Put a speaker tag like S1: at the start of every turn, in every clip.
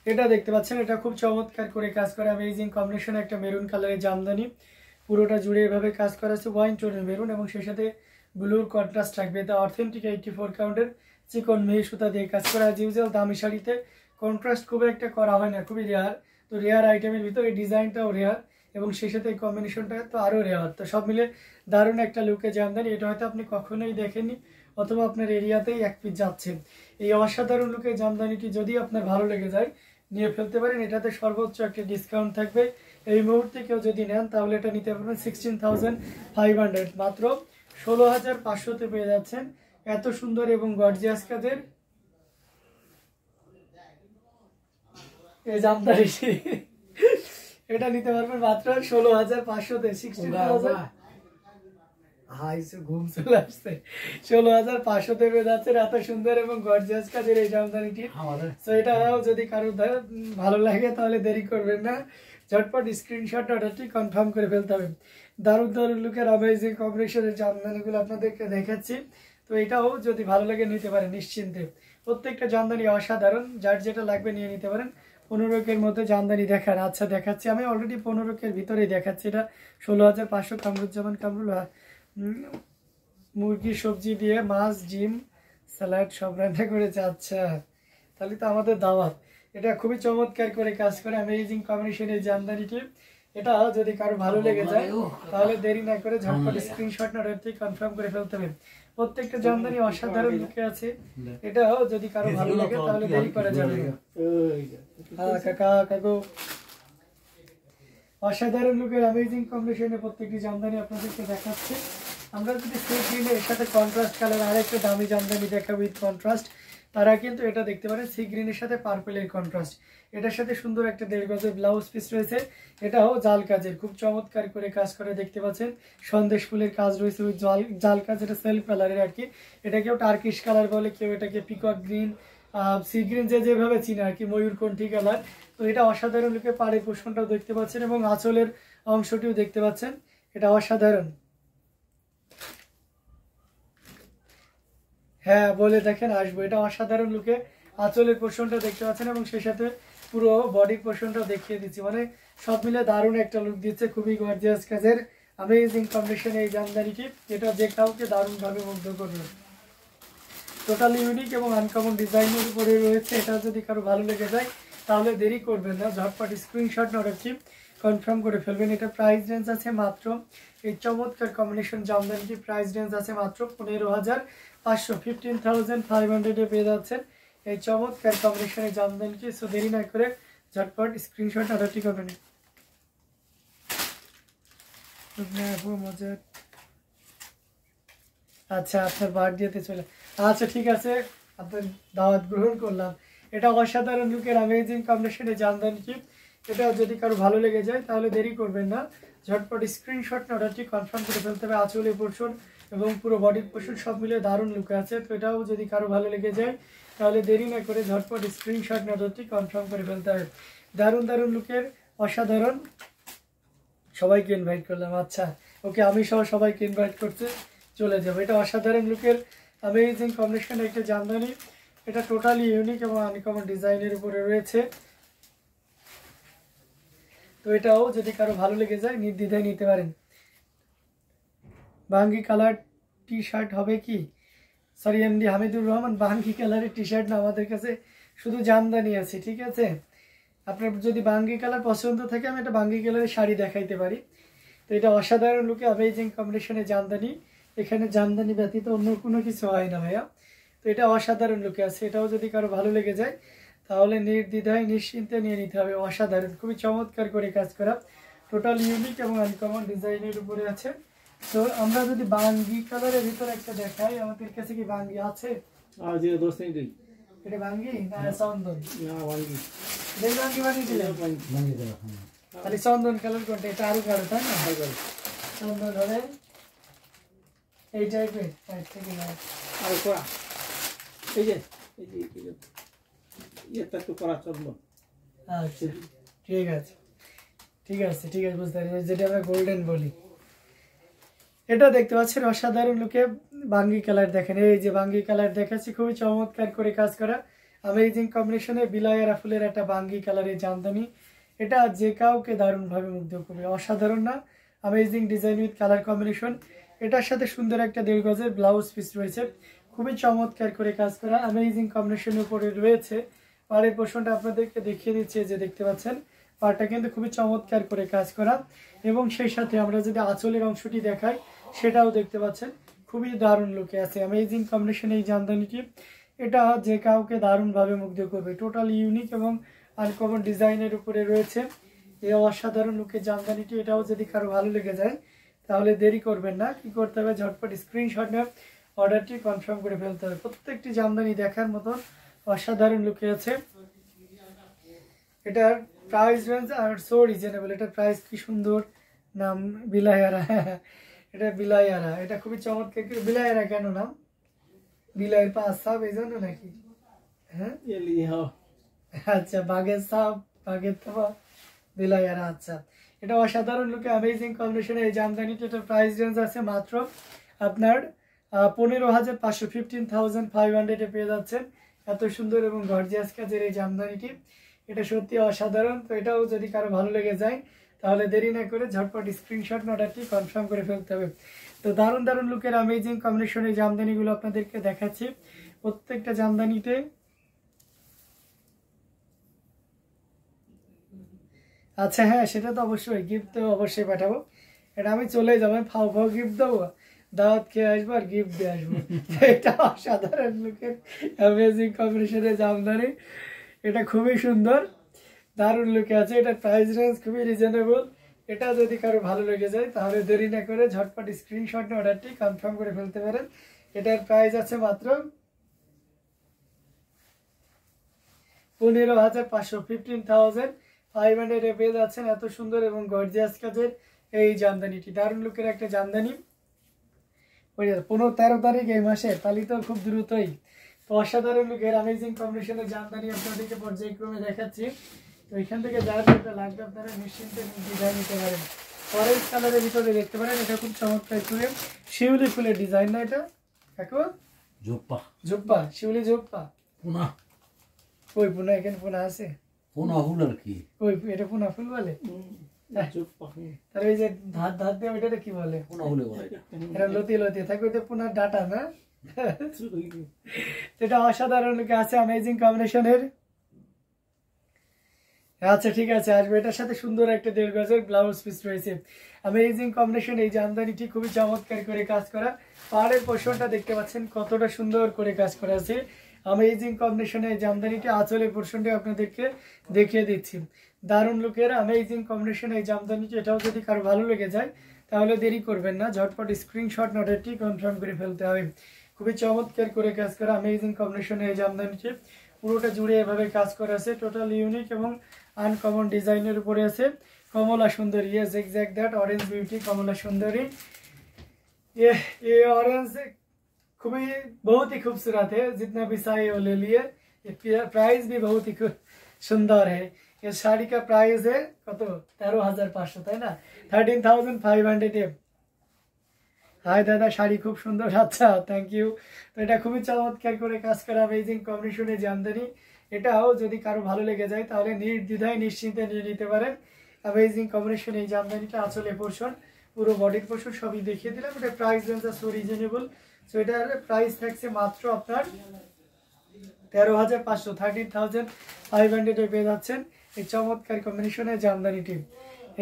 S1: এটা দেখতে পাচ্ছেন, এটা খুব চমৎকার করে কাজ করে, অ্যামেজিং কম্বিনেশন, একটা মেরুন কালারের জামদানি, পুরোটা জুড়ে এভাবে কাজ করা আছে ওয়াইন টোনের মেরুন, এবং সেই সাথে ব্লুর কন্ট্রাস্ট থাকবে। এটা অথেন্টিক 84 কাউন্টের চিকন মেয়ে সুতা দিয়ে কাজ করা। অ্যাজ ইউজুয়াল দামি শাড়িতে কন্ট্রাস্ট খুব একটা করা হয় না, খুবই রেয়ার। তো রেয়ার আইটেমের ভিতরে এই ডিজাইনটাও রেয়ার, এবং সেই সাথে এই কম্বিনেশনটা তো আরও রেয়ার। তো সব মিলে দারুণ একটা লুকে জামদানি। এটা হয়তো আপনি কখনোই দেখেননি, অথবা আপনার এরিয়াতেই এক পিস যাচ্ছে। এই অসাধারণ লুকে জামদানিটি যদি আপনার ভালো লেগে যায়, নিয়ে ফেলতে পারেন। এটাতে সর্বোচ্চ একটা ডিসকাউন্ট থাকবে। এই মুহূর্তে কেউ যদি নেন তাহলে এটা নিতে পারবেন 16,500, মাত্র 16,500-তে পেয়ে যাচ্ছেন এত সুন্দর এবং গর্জিয়াস কাজের এই জামদানিটি। এটা নিতে পারবেন মাত্র 16,500-তে। 16,500-তে পেয়ে যাচ্ছেন এত সুন্দর এবং গর্জিয়াস কাজের এই জামদানিটি। তো এটা যদি কারোর ভালো লাগে তাহলে দেরি করবেন না, ঝটপট স্ক্রিনশট অর্ডারটি কনফার্ম করে ফেলতে হবে। দারুণ দারুণ লুকের অ্যামেজিং কম্বিনেশনের জামদানিগুলো আপনাদেরকে দেখাচ্ছি। তো এটাও যদি ভালো লাগে নিতে পারেন নিশ্চিন্তে। প্রত্যেকটা জামদানি অসাধারণ, যার যেটা লাগবে নিয়ে নিতে পারেন। 15 মধ্যে জামদানি দেখান। আচ্ছা দেখাচ্ছি, আমি অলরেডি 15 ভিতরেই দেখাচ্ছি। এটা 16,500 কামরুজ্জামান কামরুল, মুরগি সবজি দিয়ে মাছ ডিম স্যালাড সব রান্না করেছে। আচ্ছা, তাহলে তো আমাদের দাওয়াত। এটা খুবই চমৎকার করে কাজ করে, অ্যামেজিং কম্বিনেশনের জামদানিটি। এটা যদি কারো ভালো লেগে যায় তাহলে দেরি না করে ঝটপট স্ক্রিনশট অর্ডারটি কনফার্ম করে ফেলতে হবে। প্রত্যেকটা জামদানি অসাধারণ লুকে আছে। এটাও যদি কারো ভালো লাগে তাহলে দেরি করা যাবে না। কাকা কাকু, অসাধারণ লুকের অ্যামেজিং কম্বিনেশনে প্রত্যেকটি জামদানি আপনাদেরকে দেখাচ্ছে। আমরা যদি সেই গ্রিনে এর সাথে কন্ট্রাস্ট কালার আরেকটা দামি জামদানি দেখাবো উইথ কন্ট্রাস্ট, তারা কিন্তু এটা দেখতে পারেন সি গ্রিনের সাথে পার্পেলের কন্ট্রাস্ট। এটার সাথে সুন্দর একটা 1.5 গজের ব্লাউজ পিস রয়েছে। এটাও জাল কাজের, খুব চমৎকার করে কাজ করে দেখতে পাচ্ছেন। সন্দেশ ফুলের কাজ রয়েছে ওই জাল কাজ, এটা সেলফ কালারের আর কি। এটা কেউ টার্কিশ কালার বলে, কেউ এটাকে পিকক গ্রিন, সি গ্রিন, যেভাবে চিনে আর কি, ময়ূরকণ্ঠী কালার। তো এটা অসাধারণ লুকে। পাড়ের পোষণটাও দেখতে পাচ্ছেন এবং আঁচলের অংশটিও দেখতে পাচ্ছেন, এটা অসাধারণ। হ্যাঁ বলে দেখেন, আসবো। এটা অসাধারণ লুকে, আঁচলের পোর্শনটা দেখতে পাচ্ছেন এবং সেই সাথে পুরো বডির পোর্শনটাও দেখিয়ে দিচ্ছি। মানে সব মিলে দারুণ একটা লুক দিচ্ছে, খুবই গর্জিয়াস কাজের অ্যামেজিং কম্বিনেশন এই জামদানিটি। এটা যে কাউকে দারুণভাবে মুগ্ধ করবে। টোটালি ইউনিক এবং আনকমন ডিজাইনের উপরে রয়েছে। এটা যদি কারো ভালো লেগে যায় তাহলে দেরি করবেন না, ঝটপট স্ক্রিনশট অর্ডারটি কনফার্ম করে ফেলবেন। এটা প্রাইস রেঞ্জ আছে মাত্র, এই চমৎকার কম্বিনেশন জামদানিটি প্রাইস রেঞ্জ আছে মাত্র 15,500, 15,500-এ পেয়ে যাচ্ছেন এই চমৎকার কম্বিনেশনের জামদানিটি। সো দেরি না করে ঝটপট স্ক্রিনশট অর্ডারটি করবেন। আচ্ছা, আপনার বার্থডেতে চলে, আচ্ছা ঠিক আছে, আপনার দাওয়াত গ্রহণ করলাম। এটা অসাধারণ লুকের অ্যামেজিং কম্বিনেশনের জামদানিটি। এটা যদি কারো ভালো লেগে যায় তাহলে দেরি করবেন না, ঝটপট স্ক্রিনশট অর্ডারটি কনফার্ম করে ফেলতে হবে। আঁচলের পোর্শন এবং পুরো বডির পোর্শন সব মিলে দারুণ লুকে আছে। তো এটাও যদি কারো ভালো লেগে যায় তাহলে দেরি না করে ঝটপট স্ক্রিনশট অর্ডারটি কনফার্ম করে ফেলতে হবে। দারুণ দারুণ লুকের অসাধারণ, সবাইকে ইনভাইট করলাম। আচ্ছা ওকে, আমি সহ সবাইকে ইনভাইট করতে চলে যাবো। এটা অসাধারণ লুকের অ্যামেজিং কম্বিনেশন একটা জামদানি। এটা টোটালি ইউনিক এবং আনকমন ডিজাইনের উপরে রয়েছে। তো এটাও যদি কারো ভালো লেগে যায় নির্দ্বিধায় নিতে পারেন। বাঙ্গি কালার টি শার্ট হবে কি? সরি এমডি হামিদুর রহমান, বাঙ্গি কালারের টি শার্ট না, আমাদের কাছে শুধু জামদানি আছে, ঠিক আছে? আপনার যদি বাঙ্গি কালার পছন্দ থাকে আমি একটা বাঙ্গি কালারের শাড়ি দেখাইতে পারি। তো এটা অসাধারণ লুকে অ্যামেজিং কম্বিনেশনের জামদানি। এখানে জামদানি ব্যতীত অন্য কোনো কিছু হয় না ভাইয়া। তো এটা অসাধারণ লুকে আছে। এটাও যদি কারো ভালো লেগে যায় তাহলে নির্দ্বিধায় নিশ্চিন্তে নিয়ে নিতে হবে। অসাধারণ, খুবই চমৎকার করে কাজ করা, টোটাল ইউনিক এবং আনকমন ডিজাইনের উপরে আছে। তো আমরা যদি বাঙ্গি কালারের ভিতরে একটা দেখাই, আমাদের কাছে কি বাঙ্গি আছে? এটা বাঙ্গি না চন্দন? বাঙ্গি বানিয়ে দিলাম, খালি চন্দন কালার কোনটা? এটা আরো গাঢ় তাই না? চন্দন হবে এই টাইপের,
S2: আরো করা, এই যে এটা একটু করা চন্দন।
S1: আচ্ছা ঠিক আছে ঠিক আছে ঠিক আছে, বুঝতে পারি, যেটা আমরা গোল্ডেন বলি। এটা দেখতে পাচ্ছেন অসাধারণ লুকে বাঙ্গি কালার। দেখেন এই যে বাঙ্গি কালার দেখাচ্ছি, খুবই চমৎকার করে কাজ করা अमेजिंग कम्बिनेशने বিলাইয়ারা ফুলের একটা বাঙ্গি কালারের জামদানি। এটা যে কাউকে দারুণভাবে মুগ্ধ করবে, অসাধারণ না? Amazing design with colour combination. এটার সাথে সুন্দর একটা 1.5 গজের ব্লাউজ পিস রয়েছে, খুবই চমৎকার করে কাজ করা। अमेजिंग কম্বিনেশনের উপরে রয়েছে পাড়ের পোর্শনটা, আপনাদেরকে দেখিয়ে দিচ্ছি যে দেখতে পাচ্ছেন পাড়টা কিন্তু খুবই চমৎকার করে কাজ করা। এবং সেই সাথে আমরা যদি আঁচলের অংশটি দেখাই সেটাও দেখতে পাচ্ছেন খুবই দারুণ লুকে আছে। अमेजिंग কম্বিনেশন এই জামদানিটি, এটা যে কাউকে দারুণভাবে মুগ্ধ করবে। টোটাল ইউনিক এবং আনকমন ডিজাইনের উপরে রয়েছে এই অসাধারণ লুকের জামদানিটি। এটাও যদি কারো ভালো লেগে যায় তাহলে দেরি করবেন না, কি করতে হবে ঝটপট স্ক্রিনশট নিয়ে অর্ডারটি কনফার্ম করে ফেলতে হবে। প্রত্যেকটি জামদানি দেখার মতো অসাধারণ লুকে আছে। এটার প্রাইস রেঞ্জ আর সো রিজনেবল। এটার প্রাইস কি সুন্দর নাম, বিলাইয়ারা। এটা বিলাইয়ারা, এটা খুবই চমৎকার। বিলাইয়ারা কেন নাম? বিলাইয়ের পা সাপ এই জন্য নাকি? হ্যাঁ আচ্ছা, বাঘের সাপ বাঘের থাবা বিলাইয়ারা। আচ্ছা, এটা অসাধারণ লুকে अमेजिंग কম্বিনেশনের এই জামদানিটি। এটার প্রাইস রেঞ্জ আছে মাত্র আপনার 15,500, 15,500 পেয়ে যাচ্ছেন। এত সুন্দর এবং গর্জিয়াস কাজের এই জামদানিটি, এটা সত্যি অসাধারণ। তো এটাও যদি কারো ভালো লেগে যায় তাহলে দেরি না করে ঝটপট স্ক্রিনশট অর্ডারটি কনফার্ম করে ফেলতে হবে। তো দারুণ দারুণ লুকের अमेजिंग কম্বিনেশনের জামদানিগুলো আপনাদেরকে দেখাচ্ছি। প্রত্যেকটা জামদানিতে আচ্ছা হ্যাঁ, সেটা তো অবশ্যই, গিফট তো অবশ্যই পাঠাবো। এটা আমি চলে যাবো, ফাও ফাও গিফট দেবো, দাওয়াত খেয়ে আসবো আর গিফট দিয়ে আসবো। এটা অসাধারণ লুকের अमेजिंग কম্বিনেশনের জামদানি, এটা খুবই সুন্দর দারুণ লুকে আছে। এটার প্রাইস রেঞ্জ খুবই রিজনেবল। এটা যদি কারো ভালো লেগে যায় তাহলে দেরি না করে ঝটপট স্ক্রিনশট নিয়ে অর্ডারটি কনফার্ম করে ফেলতে পারেন। এটার প্রাইস আছে মাত্র 15,500, 15,500 পেয়ে যাচ্ছেন। এত সুন্দর এবং গর্জিয়াস কাজের এই জামদানিটি, দারুণ লুকের একটা জামদানি। 15-13 তারিখ এই মাসে, তাহলে তো খুব দ্রুতই। তো অসাধারণ লুকের अमेजिंग কম্বিনেশনের জামদানি আপনাদেরকে পর্যায়ক্রমে দেখাচ্ছি। তো এখান থেকে যার যেটা লাগবে আপনারা নিশ্চিন্তে ডিজাইন নিতে পারেন। অরেঞ্জ কালারের ভিতরে দেখতে পারেন, এটা খুব চমৎকার করে শিউলি ফুলের ডিজাইন না? এটা কাকু
S3: জোপ্পা
S1: জোপ্পা, শিউলি জোপ্পা।
S3: পোনা
S1: ওই পুনা, এখানে পুনা আছে?
S3: পোনা ফুল আর কি?
S1: ওই এটা পুনা ফুল বলে? তাহলে ওই যে ধার ধার দিয়ে ওইটা কি বলে?
S3: পোনা ফুলে বলে।
S1: এটা লতি লতি থাকে, ওইটা পুনার ডাটা না? এটা অসাধারণ লুকে আছে अमेजिंग কম্বিনেশনের। আচ্ছা ঠিক আছে, আসবে। এটার সাথে সুন্দর একটা 1.5 গজের ব্লাউজ পিস রয়েছে। अमेजिंग কম্বিনেশন এই জামদানিটি খুবই চমৎকার করে কাজ করা। পাড়ের পোর্শনটা দেখতে পাচ্ছেন কতটা সুন্দর করে কাজ করা আছে। अमेजिंग কম্বিনেশনে এই জামদানিটি আঁচলের পোর্শনটা আপনাদেরকে দেখিয়ে দিচ্ছি। দারুণ লুকের अमेजिंग কম্বিনেশন এই জামদানিটি। এটাও যদি কারো ভালো লেগে যায় তাহলে দেরি করবেন না, ঝটপট স্ক্রিনশট অর্ডারটি কনফার্ম করে ফেলতে হবে। খুবই চমৎকার করে কাজ করা अमेजिंग কম্বিনেশনে এই জামদানিটি, পুরোটা জুড়ে এভাবে কাজ করা আছে। টোটাল ইউনিক এবং আনকমন ডিজাইনের উপরে আছে। কমলা সুন্দরী, yes exact that, orange beauty कमला सुंदरी। ये ऑरेंज खूबी बहुत ही खूबसूरत है, जितना भी चाहिए वो ले लिए। ये प्राइस भी बहुत ही सुंदर है। ये শাড়ি का प्राइस है কত? 13,500, তাই না? 13,500। হাই দাদা, শাড়ি খুব সুন্দর। আচ্ছা, থ্যাংক ইউ। তো এটা খুবই চমৎকার করে কাজ করা अमेजिंग কম্বিনেশনের জামদানি। এটাও যদি কারো ভালো লেগে যায় তাহলে নির্দ্বিধায় নিশ্চিন্তে নিয়ে নিতে পারেন। अमेजिंग কম্বিনেশন এই জামদানিটা আঁচলে পোর্শন, পুরো বডির পোর্শন সবই দেখিয়ে দিলাম। এটা প্রাইস রেঞ্জ আছে রিজনেবল। সো এটার প্রাইস থাকছে মাত্র আপনার 13,500, 13,500 পেয়ে যাচ্ছেন এই চমৎকার কম্বিনেশনের জামদানিটি।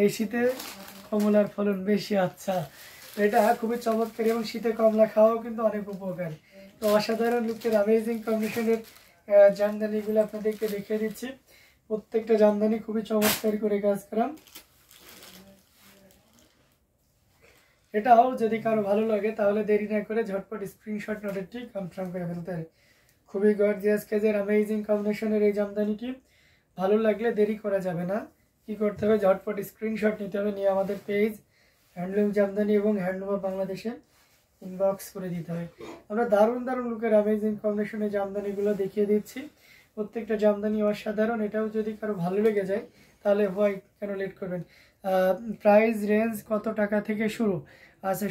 S1: এই শীতে কমলার ফলন বেশি। আচ্ছা, এটা খুবই চমৎকার এবং শীতে কমলা খাওয়াও কিন্তু অনেক উপকার। তো অসাধারণ লুকের अमेजिंग কম্বিনেশনের জামদানিগুলো আপনাদেরকে দেখিয়ে দিচ্ছি। প্রত্যেকটা জামদানি খুবই চমৎকার করে কাজ করা। এটাও যদি কারো ভালো লাগে তাহলে দেরি না করে ঝটপট স্ক্রিনশট অর্ডারটি কনফার্ম করে ফেলতে হবে। খুবই গর্জিয়াস কাজের अमेजिंग কম্বিনেশনের এই জামদানিটি ভালো লাগলে দেরি করা যাবে না, কি করতে হবে ঝটপট স্ক্রিনশট নিতে হবে, নিয়ে আমাদের পেজ হ্যান্ডলুম জামদানি এবং হ্যান্ডলুম অফ বাংলাদেশে ইনবক্স করে দিতে হবে। আমরা দারুণ দারুণ লুকের अमेजिंग কম্বিনেশনের জামদানিগুলো দেখিয়ে দিচ্ছি। প্রত্যেকটা জামদানি অসাধারণ। এটাও যদি কারো ভালো লেগে যায় তাহলে হয় কেন লেট করবেন। প্রাইস রেঞ্জ কত টাকা থেকে শুরু আছে?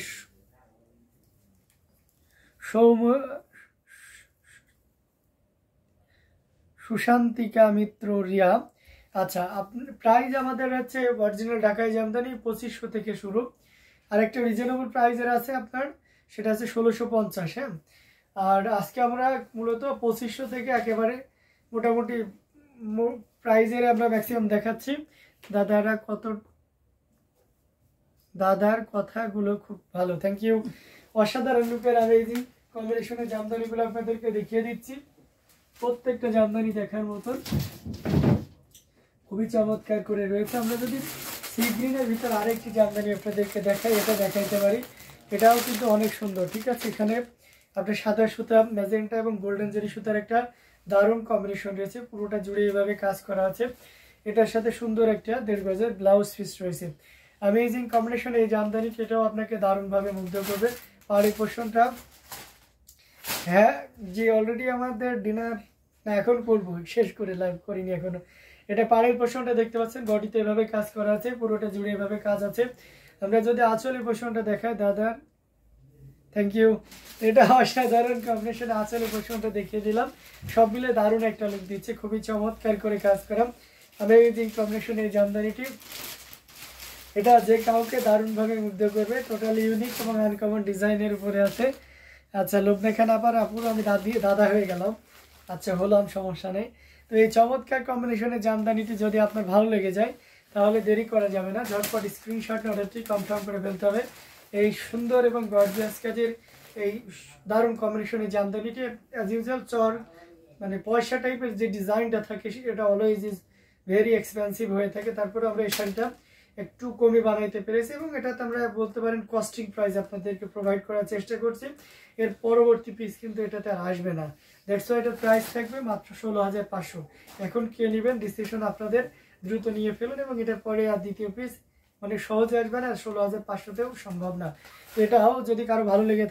S1: সুশান্তিকা মিত্র রিয়া। আচ্ছা, প্রাইস আমাদের হচ্ছে অরিজিনাল ঢাকাই জামদানি 2500 থেকে শুরু। আর একটা রিজনেবল প্রাইসের আছে আপনার, সেটা আছে 1650। হ্যাঁ, আর আজকে আমরা মূলত 2500 থেকে একেবারে মোটামুটি প্রাইজের আমরা ম্যাক্সিমাম দেখাচ্ছি। দাদার কথাগুলো খুব ভালো, থ্যাংক ইউ। অসাধারণ লুকের অ্যামেজিং কম্বিনেশনের জামদানিগুলো আপনাদেরকে দেখিয়ে দিচ্ছি। প্রত্যেকটা জামদানি দেখার মতন খুবই চমৎকার করে রয়েছে। আমরা যদি সি গ্রিনের ভিতর আরেকটি জামদানি আপনাদেরকে দেখাই, এটা দেখাইতে পারি। এটাও কিন্তু অনেক সুন্দর, ঠিক আছে। এখানে আপনার সাদা সুতা, ম্যাজেন্টা এবং গোল্ডেন জেরি সুতার একটা দারুণ কম্বিনেশন রয়েছে। পুরোটা জুড়ে এভাবে কাজ করা আছে। এটার সাথে সুন্দর একটা 1.5 গজের ব্লাউজ পিস রয়েছে। অ্যামেজিং কম্বিনেশন এই জামদানি, এটাও আপনাকে দারুণভাবে মুগ্ধ করবে। পাড়ি পোর্শনটা, হ্যাঁ জি, অলরেডি আমাদের ডিনার এখন করবো, শেষ করে লাইভ করিনি এখনো। এটা পাড়ের পোর্শনটা দেখতে পাচ্ছেন, বডিতে এভাবে কাজ করা আছে, পুরোটা জুড়ে এভাবে কাজ আছে। আমরা যদি আঁচলের পোর্শনটা দেখাই, দাদা থ্যাংক ইউ। এটা অসাধারণ কম্বিনেশন, আঁচলের পোর্শনটা দেখিয়ে দিলাম। সব মিলে দারুণ একটা লুক দিচ্ছে, খুবই চমৎকার করে কাজ করা অ্যামেজিং কম্বিনেশন এই জামদানিটি। এটা যে কাউকে দারুণভাবে মুগ্ধ করবে, টোটালি ইউনিক এবং আনকমন ডিজাইনের উপরে আছে। আচ্ছা, লোক দেখা না পারে আপুর, আমি দাদা হয়ে গেলাম। আচ্ছা, হলাম, সমস্যা নেই। তো এই চমৎকার কম্বিনেশনের জামদানিটি যদি আপনার ভালো লেগে যায় তাহলে দেরি করা যাবে না, ঝটপট স্ক্রিনশট অর্ডারটি কনফার্ম করে ফেলতে হবে। এই সুন্দর এবং গর্জিয়াস কাজের এই দারুণ কম্বিনেশনের জামদানিটি অ্যাজ ইউজুয়াল চর মানে পয়সা টাইপের যে ডিজাইনটা থাকে এটা অলওয়েজ ইজ ভেরি এক্সপেন্সিভ হয়ে থাকে। তারপরে আমরা এই শাড়িটা একটু কমে বানাইতে পেরেছি এবং এটাতে আমরা বলতে পারেন কস্টিং প্রাইস আপনাদেরকে প্রোভাইড করার চেষ্টা করছি। এর পরবর্তী পিস কিন্তু এটাতে আর আসবে না, দ্যাটস ওয়াই এটার প্রাইস থাকবে মাত্র 16,500। এখন কে নেবেন ডিসিশন আপনাদের, দ্রুত নিয়ে ফেলুন। এবং এটার পরে আর দ্বিতীয় পিস মানে সহজে আসবে না, 16,500তেও সম্ভব না। তো এটাও যদি কারো ভালো লেগে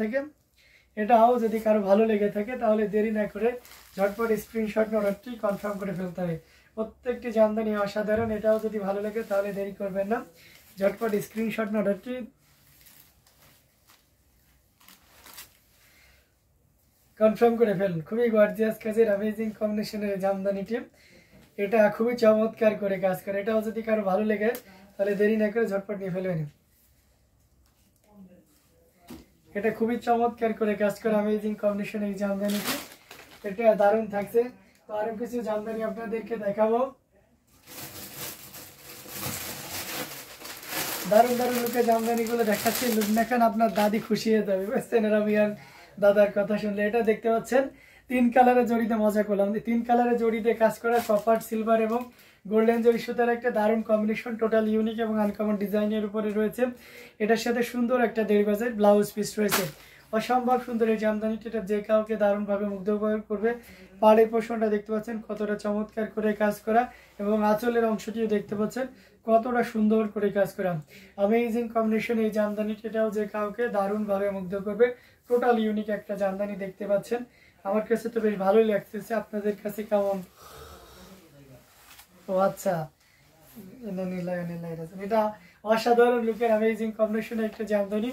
S1: থাকে তাহলে দেরি না করে ঝটপট স্ক্রিনশট অর্ডারটি কনফার্ম করে ফেলতে হবে। প্রত্যেকটি জামদানি অসাধারণ, এটাও যদি ভালো লাগে তাহলে দেরি করবেন না, ঝটপট স্ক্রিনশট অর্ডারটি কনফার্ম করে ফেলুন। খুবই গর্জিয়াস কাজের অ্যামেজিং কম্বিনেশনের জামদানিটি, এটা খুবই চমৎকার করে কাজ করে। এটাও যদি কারো ভালো লেগে তাহলে দেরি না করে ঝটপট নিয়ে ফেলবেন। এটা খুবই চমৎকার করে কাজ করে অ্যামেজিং কম্বিনেশন এই জামদানিটি, এটা দারুণ থাকছে। তো আরো কিছু জামদানি আপনাদেরকে দেখাবো, দারুণ দারুণ লুকে জামদানিগুলো দেখাচ্ছি। লুক দেখেন, আপনার দাদি খুশি হয়ে যাবে, বুঝছেন রামিয়ান দাদার কথা শুনলে। এটা দেখতে পাচ্ছেন 3 কালারের জড়িতে, মজা করলাম, 3 কালারের জড়িতে কাজ করা কপার, সিলভার এবং গোল্ডেন জরি সুতার একটা দারুণ কম্বিনেশন, টোটাল ইউনিক এবং আনকমন ডিজাইনের উপরে রয়েছে। এটার সাথে সুন্দর একটা 1.5 গজের ব্লাউজ পিস রয়েছে। অসম্ভব সুন্দর এই জামদানিটি, এটা যে কাউকে দারুণভাবে মুগ্ধ করবে। পাড়ের পোর্শনটা দেখতে পাচ্ছেন কতটা চমৎকার করে কাজ করা এবং আঁচলের অংশটিও দেখতে পাচ্ছেন কতটা সুন্দর করে কাজ করা। অ্যামেজিং কম্বিনেশন এই জামদানিটি, এটাও যে কাউকে দারুণভাবে মুগ্ধ করবে। টোটাল ইউনিক একটা জামদানি দেখতে পাচ্ছেন, আমার কাছে তো বেশ ভালোই লাগতেছে। আপনাদের কাছে কেমন? ও আচ্ছা, এটা অসাধারণ লুকের অ্যামেজিং কম্বিনেশন একটা জামদানি,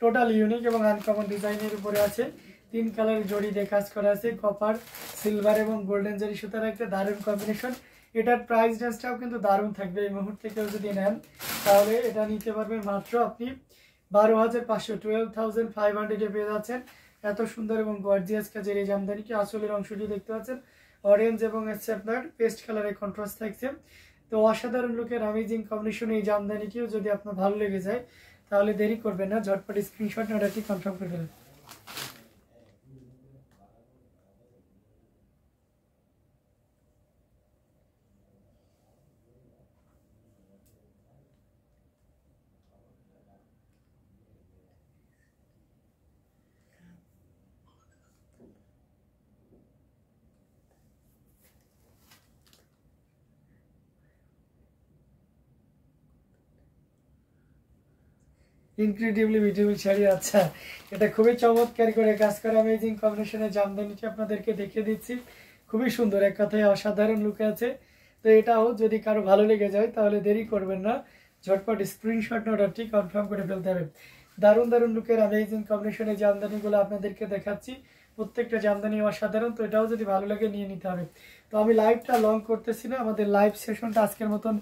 S1: টোটাল ইউনিক এবং আনকমন ডিজাইনের উপরে আছে। 3 কালার জড়ি দিয়ে কাজ করা আছে, কপার, সিলভার এবং গোল্ডেন জরি সুতার একটা দারুণ কম্বিনেশন। এটার প্রাইস রেঞ্জটাও কিন্তু দারুণ থাকবে। এই মুহূর্তে কেউ যদি নেন তাহলে এটা নিতে পারবেন মাত্র আপনি 12,500, 12,500 পেয়ে যাচ্ছেন। এত সুন্দর এবং গর্জিয়াস কাজের এই জামদানিটি, আসলের অংশটি দেখতে পাচ্ছেন অরেঞ্জ এবং হচ্ছে আপনার পেস্ট কালারের কন্ট্রাস্ট থাকছে। তো অসাধারণ লুকের অ্যামেজিং কম্বিনেশন এই জামদানিটিও যদি আপনার ভালো লেগে যায় তাহলে দেরি করবেন না, ঝটপট স্ক্রিনশট অর্ডারটি কনফার্ম করে ফেলুন। Incredibly beautiful sari. আচ্ছা, এটা খুবই চমৎকার করে কাজ করা অ্যামেজিং কম্বিনেশনের জামদানিটি আপনাদেরকে দেখিয়ে দিচ্ছি। খুবই সুন্দর, এক কথায় অসাধারণ লুকে আছে। তো এটাও যদি কারো ভালো লেগে যায় তাহলে দেরি করবেন না, ঝটপট স্ক্রিনশট অর্ডারটি কনফার্ম করে ফেলতে হবে। দারুণ দারুণ লুকের অ্যামেজিং কম্বিনেশনের জামদানিগুলো আপনাদেরকে দেখাচ্ছি, প্রত্যেকটা জামদানি অসাধারণ। তো এটাও যদি ভালো লাগে নিয়ে নিতে হবে। তো আমি লাইভটা লং করতেছি না, আমাদের লাইভ সেশনটা আজকের মতন